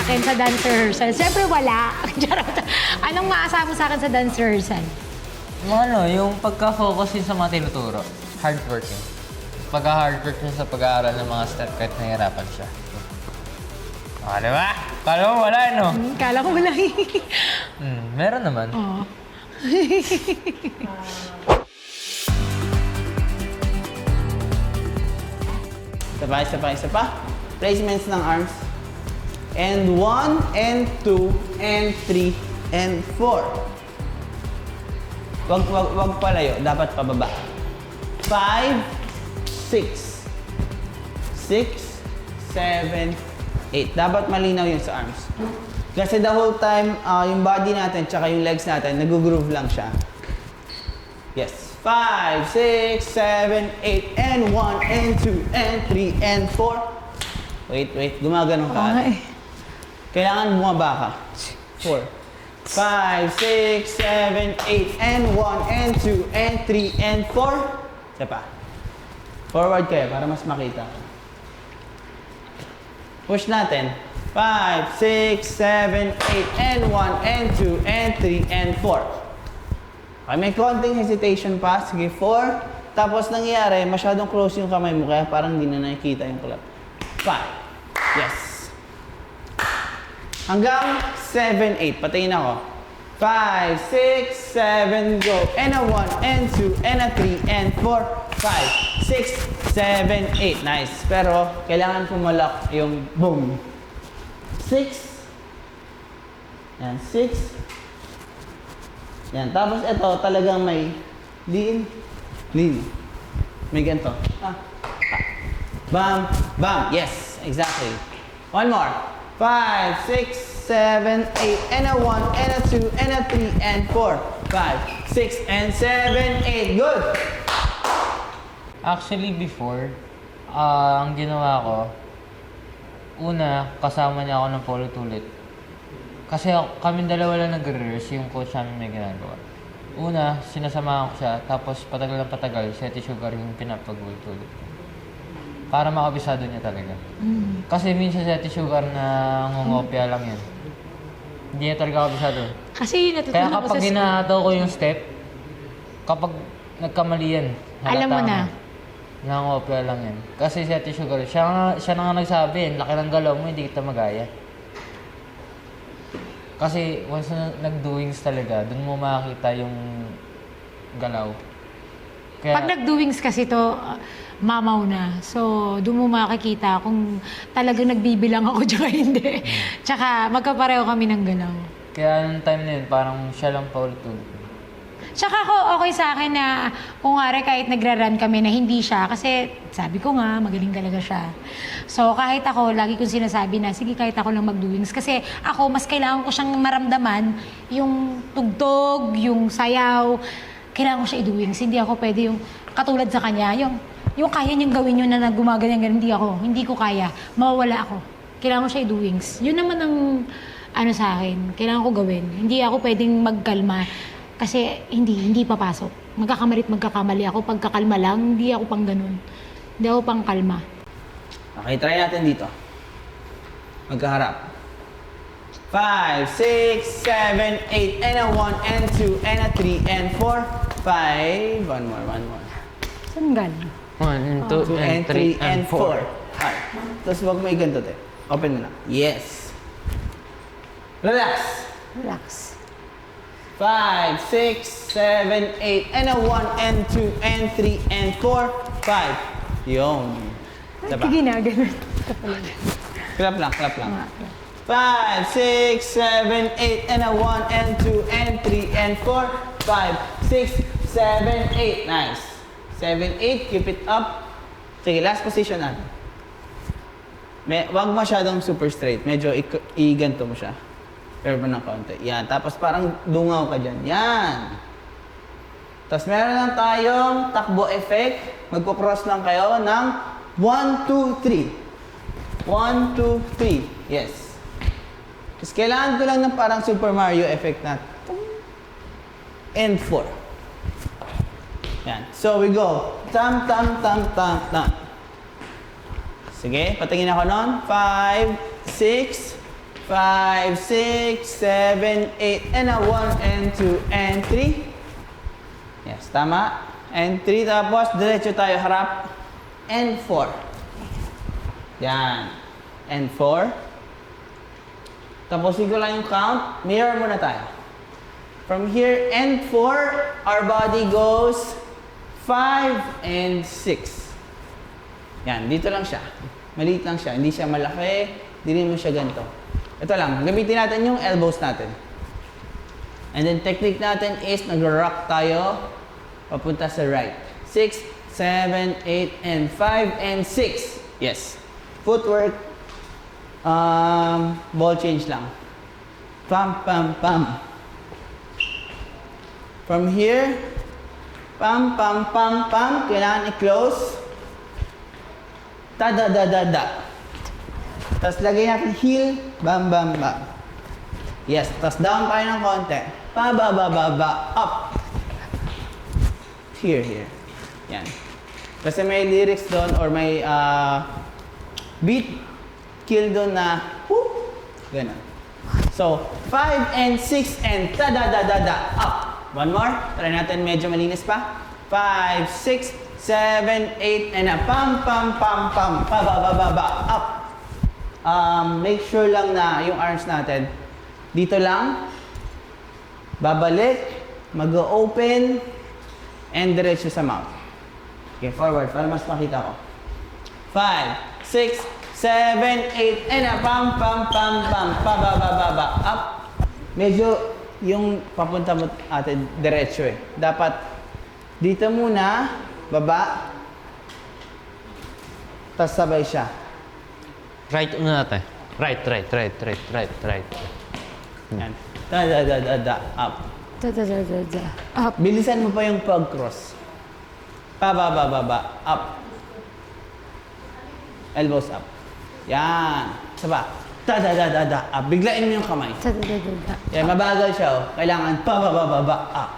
akin sa dance rehearsal? Siyempre wala. Charot. Anong maasama mo sa akin sa dance rehearsal? Yung pagka-focus yun sa mga tinuturo. Hardworking. Pagka-hardwork yun sa pag-aaral ng mga step kahit nahihirapan siya. Diba? Kala mo wala, no? Kala ko wala. Meron naman. Oo. Isa pa. Placements ng arms. And 1, and 2, and 3, and 4. Wag palayo. Dapat pababa. 5, 6, 6, 7, 8. Dapat malinaw yun sa arms. Kasi the whole time, yung body natin tsaka yung legs natin, nag-groove lang siya. Yes. 5, 6, 7, 8, and 1, and 2, and 3, and 4. Wait. Gumaganon ka. Kailangan bumaba ka. 4. 5, 6, 7, 8, and 1, and 2, and 3, and 4. Isa pa. Forward kayo para mas makita. Push natin. 5, 6, 7, 8, and 1, and 2, and 3, and 4. Okay, may konting hesitation pa. Sige, 4. Tapos nangyayari, masyadong close yung kamay mo, kaya parang hindi na nakikita yung clap. 5. Yes. Hanggang 7, 8. Patayin ako. 5, 6, 7, go. And a 1, and 2, and a 3, and 4, 5, 6, 7, 8. Nice. Pero, kailangan pumalak yung boom. 6. Yan, 6. Yan. Tapos ito, talagang may lean. May ganito. Bam, bam. Yes, exactly. One more. 5, 6, 7, 8, and a 1, and a 2, and a 3, and 4, 5, 6, and 7, 8. Good! Actually, before, ang ginawa ko, una, kasama niya ako ng paulit ulit. Kasi kami dalawa lang nag-rehearse, yung coach namin may ginagawa. Una, sinasamahan ko siya, tapos patagal ng patagal, Seti Sugar yung pinapag-ulit-ulit. Para makabisado niya talaga. Kasi minsan Seti Sugar na ngongopya lang yan. Hindi niya talaga kabisado. Kasi natutunan Kaya ko sa kapag ginataw ko yung step, kapag nagkamali yan, Alam mo na. Nangopya lang yan. Kasi Seti Sugar, siya na nga nagsabi, laki ng galaw mo, hindi kita magaya. Kasi once na nag-doings talaga, dun mo makakita yung galaw. Kaya, Pag nag-doings kasi to, mamaw na. So, doon mo makikita kung talagang nagbibilang ako tsaka hindi. Tsaka magkapareho kami ng galaw. kaya nung time na yun, parang siya lang paulit-ulit. Tsaka ako, okay sa akin na kung nga kahit nagra-run kami na hindi siya, kasi sabi ko nga, magaling talaga siya. So kahit ako, lagi kong sinasabi na, sige kahit ako lang mag-doings. Kasi ako, mas kailangan ko siyang maramdaman yung tugtog, yung sayaw. Kailangan ko siya i-doings. Hindi ako pwede yung katulad sa kanya, yung kaya niyang gawin yun na gumaganyan, hindi ko kaya. Mawawala ako. Kailangan ko siya i-doings. Yun naman ang ano sa akin, kailangan ko gawin. Hindi ako pwedeng magkalma. Kasi hindi papasok. Magkakamali ako. Pagkakalma lang, hindi ako pang ganun. Hindi ako pang kalma. Okay, try natin dito. Magkaharap. 5, 6, 7, 8, and a 1, and 2, and a 3, and 4, 5. One more. Saan galing? 1, 2, and 3, and 4. Tapos wag mo iganto, te. Open mo na. Yes. Relax. Relax. 5, 6, 7, 8, and a 1, and 2, and 3, and 4, 5. Yun. Diba? Ginaganon. Clap lang. 5, 6, 7, 8, and a 1, and 2, and 3, and 4, 5, 6, 7, 8. Nice. 7, 8. Keep it up. Sige, last position natin. Wag masyadong super straight. Medyo iganto mo siya. Pero pa ng konti. Yan. Tapos parang dungaw ka dyan. Yan. Tapos meron lang tayong takbo effect. Magpo-cross lang kayo ng 1, 2, 3. 1, 2, 3. Yes. Tapos kailangan ko lang ng parang Super Mario effect na. And 4. Yan. So we go. Tam. Sige, patingin ako nun. 5, 6, 5, 6, 7, 8, and a 1, and 2, and 3. Yes, tama. And 3, tapos diretso tayo harap. And 4. Yan. And 4. Tapusin ko lang yung count. Mirror muna tayo. From here, and 4, our body goes 5 and 6. Yan, dito lang siya. Maliit lang siya. Hindi siya malaki. Hindi rin mo siya ganito. Ito lang. Gamitin natin yung elbows natin. And then technique natin is nag-rock tayo papunta sa right. 6, 7, 8, and 5, and 6. Yes. Footwork. Ball change lang. Pam, pam, pam. From here, pam, pam, pam, pam. Kailangan i-close. Ta-da-da-da-da. Tapos lagay natin heel. Bam, bam, bam. Yes. Tapos down tayo ng konti. Pa-ba-ba-ba-ba. Up. Here, here. Yan. Kasi may lyrics doon or may beat kill doon na whoop. Ganun. So, 5 and 6 and ta-da-da-da-da. Up. One more. Try natin medyo malinis pa. 5, 6, 7, 8, and a pam, pam, pam, pam. Pa-ba-ba-ba-ba. Up. Make sure lang na yung arms natin dito lang. Babalik. Mag-open. And diretso sa mouth. Okay, forward para mas makita ko. 5, 6, 7, 8, and a pam, pam, pam, pam. Pa-ba-ba-ba-ba. Up. Medyo yung papunta mo atin diretso eh. Dapat dito muna, baba. Tapos sabay siya. Right una natin. Right. Yan. Da-da-da-da-da. Up. Da-da-da-da-da. Up. Bilisan mo pa yung pag-cross. Pa-ba-ba-ba-ba. Up. Elbows up. Yan. Saba. Da-da-da-da-da. Up. Biglain mo yung kamay. Da-da-da-da-da. Yan, mabagal siya oh. Kailangan pa-ba-ba-ba-ba. Up.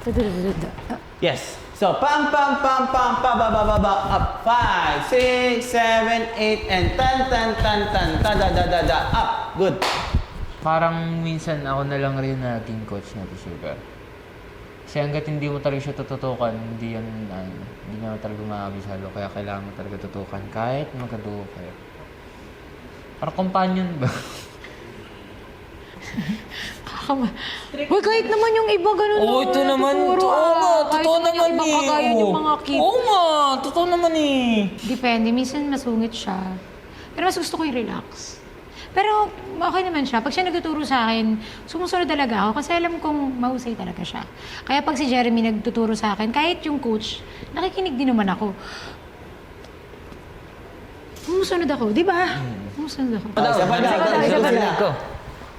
Da-da-da-da-da. Up. Yes. So, pam, pam, pam, pam, pa-ba-ba-ba-ba. Up. 5, 6, 7, 8, and tan. Ta-da-da-da-da. Up. Good. Parang minsan ako na lang rin naging coach na Sugar. Kasi hanggat hindi mo talaga siya tututukan, hindi naman talaga makakabisalo. Kaya kailangan mo talaga tutukan kahit magkadugo kayo. Parang companion ba? Uy, kahit naman yung iba ganun. Oo, ito naman. Totoo naman yung ibang kagaya yung mga kid. Oo nga, totoo naman eh. Depende. Minsan masungit siya. Pero mas gusto ko yung relax. Pero okay naman siya. Pag siya nagtuturo sa akin, sumusunod talaga ako kasi alam kong mahusay talaga siya. Kaya pag si Jeremy nagtuturo sa akin, kahit yung coach, nakikinig din naman ako. Sumusunod ako, di ba? Sumusunod ako. Isa pa daw. Go.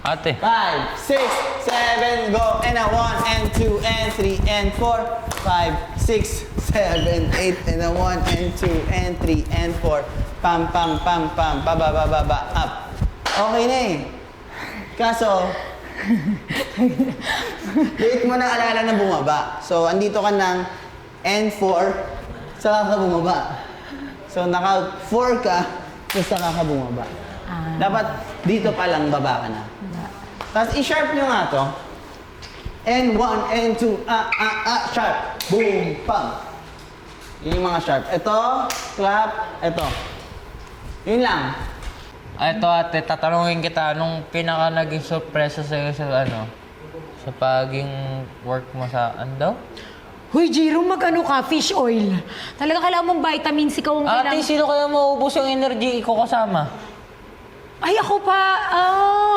Ate. 5, 6, 7, go. And a 1, and 2, and 3, and 4. 5, 6, 7, 8, and a 1, and 2, and 3, and 4. Pam, pam, pam, pam. Pa-ba-ba-ba-ba. Up. Okay na eh. Kaso, wait mo na alala na bumaba. So, andito ka ng N4, saka ka bumaba. So, naka-4 ka, tapos saka ka bumaba. Dapat dito pa lang baba ka na. Tapos i-sharp nyo nga to. N1, N2, sharp. Boom, pam. Yun yung mga sharp. Ito, clap, ito. Yun lang. Ito ate, tatanungin kita, anong pinaka naging sorpresa sa'yo sa paging work mo sa daw? Hoy, Jiro, mag-ano ka? Fish oil. Talaga kailangan mong vitamins, ikaw ang Ate, sino kaya maubos yung energy ko kasama? Ay, ako pa.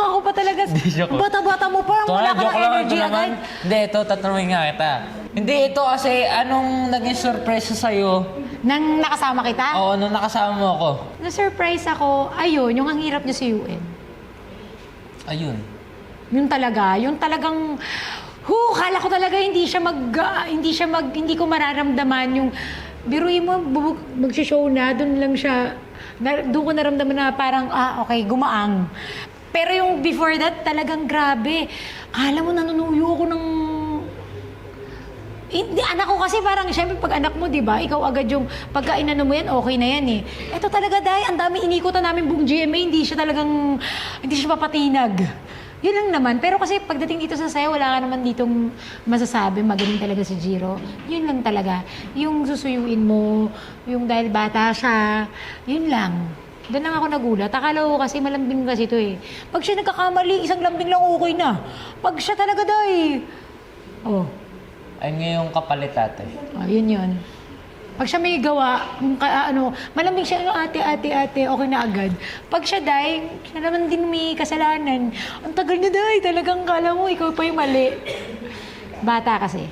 Ako pa talaga. joke. Bata-bata mo pa. Wala ka ng energy agad. Hindi, ito, tatanungin nga kita. Hindi, ito kasi, anong naging sorpresa sa'yo? Nang nakasama kita? Oo, nung nakasama mo ako. Na-surprise ako. Ayun, yung ang hirap niya sa UN. Ayun. Yun talaga. Yung talagang... kala ko talaga hindi ko mararamdaman yung... Biruin mo, mag-show na, doon lang siya... Doon ko naramdaman na parang, okay, gumaang. Pero yung before that, talagang grabe. Kala mo nanunuyo ako ng Hindi, anak ko kasi parang, syempre pag anak mo, di ba, ikaw agad yung pagka inano mo yan, okay na yan eh. Ito talaga, Day, ang dami inikutan namin buong GMA, hindi siya papatinag. Yun lang naman. Pero kasi pagdating dito sa sayo, wala ka naman ditong masasabi, magaling talaga si Jiro. Yun lang talaga. Yung susuyuin mo, yung dahil bata siya, yun lang. Doon lang ako nagulat. Akala ko kasi malambing kasi ito eh. Pag siya nagkakamali, isang lambing lang okay na. Pag siya talaga, Day, oh. Ay ngayong kapalit ate. Yun yun. Pag siya may gawa, malamig siya, ate, okay na agad. Pag siya, Day, siya naman din may kasalanan. Ang tagal niya, Day, talagang kala mo, ikaw pa yung mali. Bata kasi.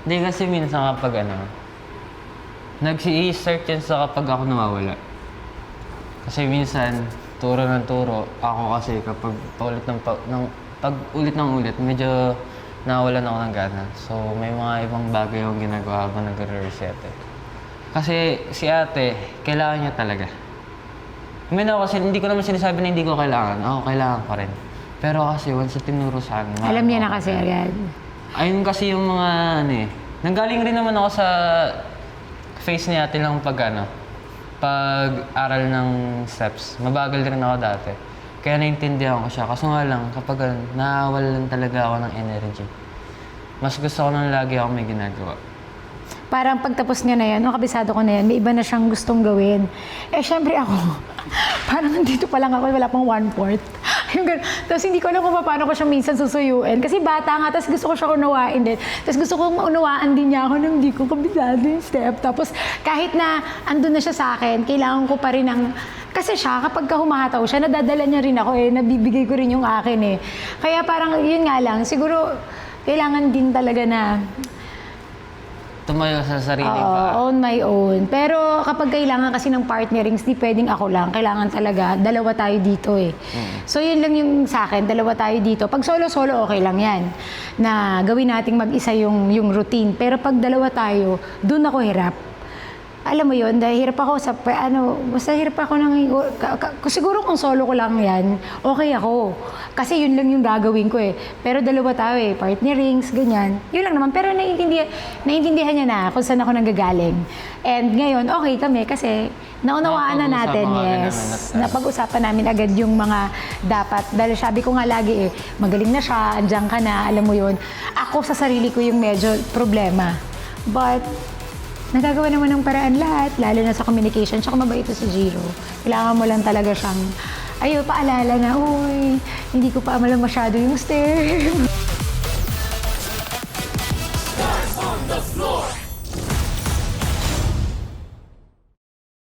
Hindi kasi minsan kapag nag-i-start yan sa kapag ako nawawala. Kasi minsan, turo ng turo, ako kasi kapag pag ulit ng ulit, medyo nawalan ako ng gana. So, may mga ibang bagay akong ginagawa habang nagre-reset eh. Kasi si ate, kailangan niya talaga. Kasi hindi ko naman sinasabi na hindi ko kailangan. Ako, kailangan ko rin. Pero kasi once na tinuro sa akin, Alam niya na kasi agad. ayun kasi yung mga nanggaling rin naman ako sa face ni ate lang pag-aral ng steps. Mabagal rin ako dati. Kaya naintindihan ko siya. Kaso nga lang, kapag nawalan talaga ako ng energy. Mas gusto ko nang lagi ako may ginagawa. Parang pagtapos niya na yan, kabisado ko na yan, may iba na siyang gustong gawin. Eh, syempre ako, parang nandito pa lang ako, wala pang 1/4. Yung ganun. Tapos hindi ko alam kung paano ko siya minsan susuyuin. Kasi bata nga, tapos gusto ko siya unawain din. Tapos gusto kong unawaan din niya ako nang hindi ko kabisado yung step. Tapos kahit na andun na siya sa akin, kailangan ko pa rin ng... Kasi siya, kapag humahataw siya, nadadala niya rin ako eh, nabibigay ko rin yung akin eh. Kaya parang yun nga lang, siguro kailangan din talaga na Tumayo sa sarili pa. on my own. Pero kapag kailangan kasi ng partnerings, di pwedeng ako lang. Kailangan talaga, dalawa tayo dito eh. So yun lang yung sa akin, dalawa tayo dito. Pag solo-solo, okay lang yan. Na gawin nating mag-isa yung routine. Pero pag dalawa tayo, dun ako hirap. Alam mo yun, dahil hirap ako sa, basta hirap ako ng, siguro kung solo ko lang yan, okay ako. Kasi yun lang yung gagawin ko eh. Pero dalawa tayo eh, partnerings, ganyan. Yun lang naman, pero naiintindihan niya na kung saan ako nanggagaling. And ngayon, okay kami kasi naunawaan na natin, yes. Napag-usapan namin agad yung mga dapat. Dahil sabi ko nga lagi eh, magaling na siya, andyan ka na, alam mo yun. Ako sa sarili ko yung medyo problema. But, nagagawa naman ng paraan lahat, lalo na sa communication. Tsaka mabait ito si Jiro. Kailangan mo lang talaga siyang, paalala na, uy, hindi ko pa amalang masyado yung step.